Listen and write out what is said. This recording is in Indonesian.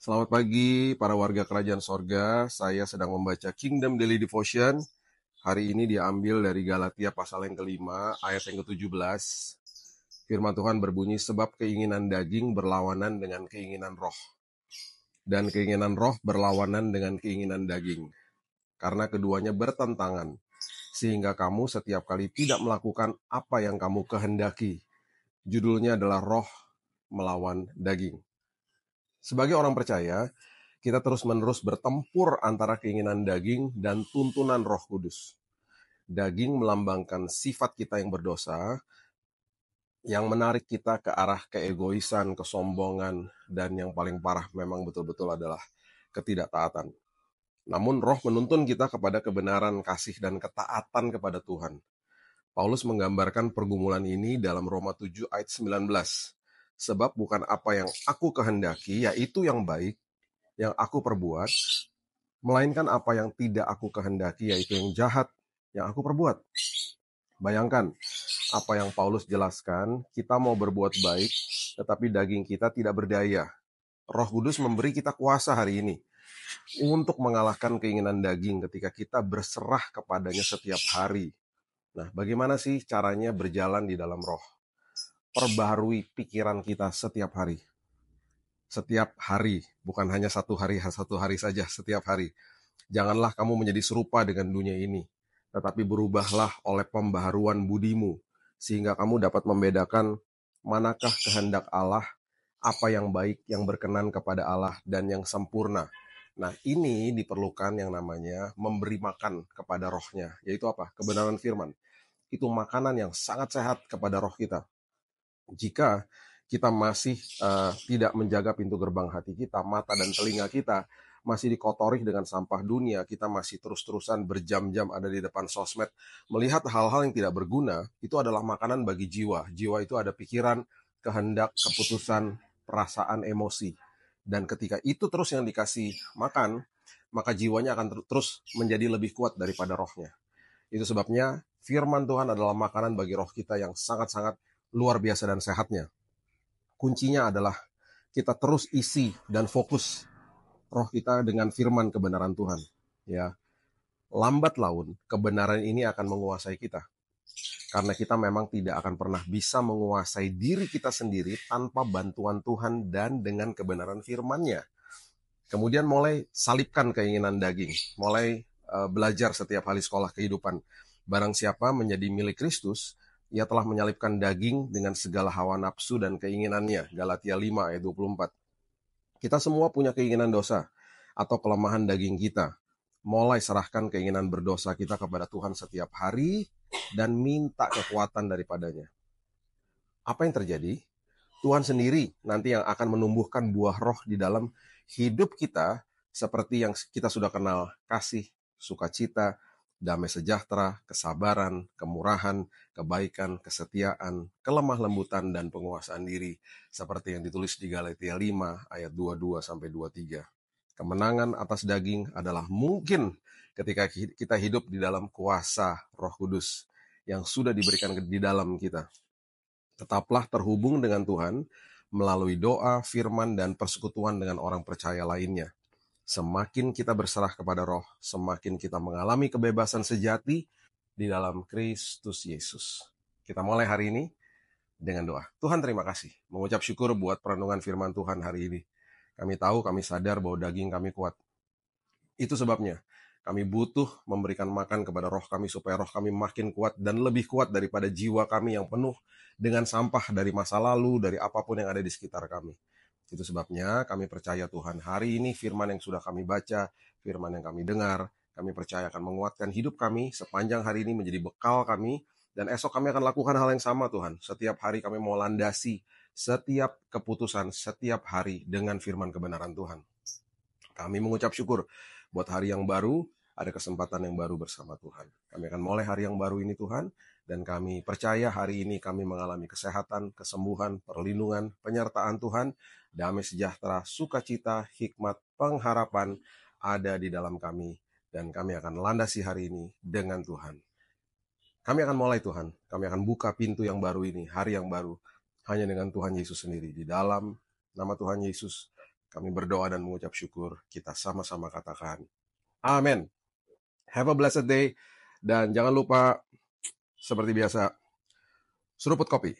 Selamat pagi para warga kerajaan sorga. Saya sedang membaca Kingdom Daily Devotion. Hari ini diambil dari Galatia pasal yang kelima, ayat yang ke-17. Firman Tuhan berbunyi, sebab keinginan daging berlawanan dengan keinginan roh. Dan keinginan roh berlawanan dengan keinginan daging. Karena keduanya bertentangan. Sehingga kamu setiap kali tidak melakukan apa yang kamu kehendaki. Judulnya adalah roh melawan daging. Sebagai orang percaya, kita terus-menerus bertempur antara keinginan daging dan tuntunan Roh Kudus. Daging melambangkan sifat kita yang berdosa, yang menarik kita ke arah keegoisan, kesombongan, dan yang paling parah memang betul-betul adalah ketidaktaatan. Namun roh menuntun kita kepada kebenaran, kasih, dan ketaatan kepada Tuhan. Paulus menggambarkan pergumulan ini dalam Roma 7 ayat 19. Sebab bukan apa yang aku kehendaki, yaitu yang baik, yang aku perbuat, melainkan apa yang tidak aku kehendaki, yaitu yang jahat yang aku perbuat. Bayangkan apa yang Paulus jelaskan, kita mau berbuat baik, tetapi daging kita tidak berdaya. Roh Kudus memberi kita kuasa hari ini untuk mengalahkan keinginan daging ketika kita berserah kepadanya setiap hari. Nah, bagaimana sih caranya berjalan di dalam roh? Perbaharui pikiran kita setiap hari. Setiap hari, bukan hanya satu hari saja, setiap hari. Janganlah kamu menjadi serupa dengan dunia ini, tetapi berubahlah oleh pembaharuan budimu, sehingga kamu dapat membedakan manakah kehendak Allah, apa yang baik, yang berkenan kepada Allah, dan yang sempurna. Nah, ini diperlukan yang namanya memberi makan kepada rohnya, yaitu apa? Kebenaran firman. Itu makanan yang sangat sehat kepada roh kita. Jika kita masih tidak menjaga pintu gerbang hati kita, mata dan telinga kita masih dikotori dengan sampah dunia, kita masih terus-terusan berjam-jam ada di depan sosmed, melihat hal-hal yang tidak berguna, itu adalah makanan bagi jiwa. Jiwa itu ada pikiran, kehendak, keputusan, perasaan, emosi. Dan ketika itu terus yang dikasih makan, maka jiwanya akan terus menjadi lebih kuat daripada rohnya. Itu sebabnya firman Tuhan adalah makanan bagi roh kita yang sangat-sangat luar biasa dan sehatnya. Kuncinya adalah kita terus isi dan fokus roh kita dengan firman kebenaran Tuhan. Ya, lambat laun kebenaran ini akan menguasai kita. Karena kita memang tidak akan pernah bisa menguasai diri kita sendiri tanpa bantuan Tuhan dan dengan kebenaran firman-Nya. Kemudian mulai salibkan keinginan daging, mulai belajar setiap hari sekolah kehidupan. Barang siapa menjadi milik Kristus, ia telah menyalibkan daging dengan segala hawa nafsu dan keinginannya. Galatia 5 ayat 24. Kita semua punya keinginan dosa atau kelemahan daging kita. Mulai serahkan keinginan berdosa kita kepada Tuhan setiap hari dan minta kekuatan daripadanya. Apa yang terjadi? Tuhan sendiri nanti yang akan menumbuhkan buah roh di dalam hidup kita seperti yang kita sudah kenal, kasih, sukacita, damai sejahtera, kesabaran, kemurahan, kebaikan, kesetiaan, kelemah lembutan, dan penguasaan diri. Seperti yang ditulis di Galatia 5 ayat 22 sampai 23. Kemenangan atas daging adalah mungkin ketika kita hidup di dalam kuasa Roh Kudus yang sudah diberikan di dalam kita. Tetaplah terhubung dengan Tuhan melalui doa, firman, dan persekutuan dengan orang percaya lainnya. Semakin kita berserah kepada roh, semakin kita mengalami kebebasan sejati di dalam Kristus Yesus. Kita mulai hari ini dengan doa. Tuhan, terima kasih. Mengucap syukur buat perenungan firman Tuhan hari ini. Kami tahu, kami sadar bahwa daging kami kuat. Itu sebabnya kami butuh memberikan makan kepada roh kami supaya roh kami makin kuat dan lebih kuat daripada jiwa kami yang penuh dengan sampah dari masa lalu, dari apapun yang ada di sekitar kami. Itu sebabnya kami percaya Tuhan, hari ini firman yang sudah kami baca, firman yang kami dengar, kami percaya akan menguatkan hidup kami sepanjang hari ini menjadi bekal kami, dan esok kami akan lakukan hal yang sama Tuhan. Setiap hari kami mau landasi setiap keputusan, setiap hari dengan firman kebenaran Tuhan. Kami mengucap syukur buat hari yang baru, ada kesempatan yang baru bersama Tuhan. Kami akan mulai hari yang baru ini Tuhan, dan kami percaya hari ini kami mengalami kesehatan, kesembuhan, perlindungan, penyertaan Tuhan, damai sejahtera, sukacita, hikmat, pengharapan ada di dalam kami, dan kami akan landasi hari ini dengan Tuhan. Kami akan mulai Tuhan, kami akan buka pintu yang baru ini, hari yang baru, hanya dengan Tuhan Yesus sendiri. Di dalam nama Tuhan Yesus, Kami berdoa dan mengucap syukur. Kita sama-sama katakan, amin. Have a blessed day. Dan jangan lupa, seperti biasa, seruput kopi.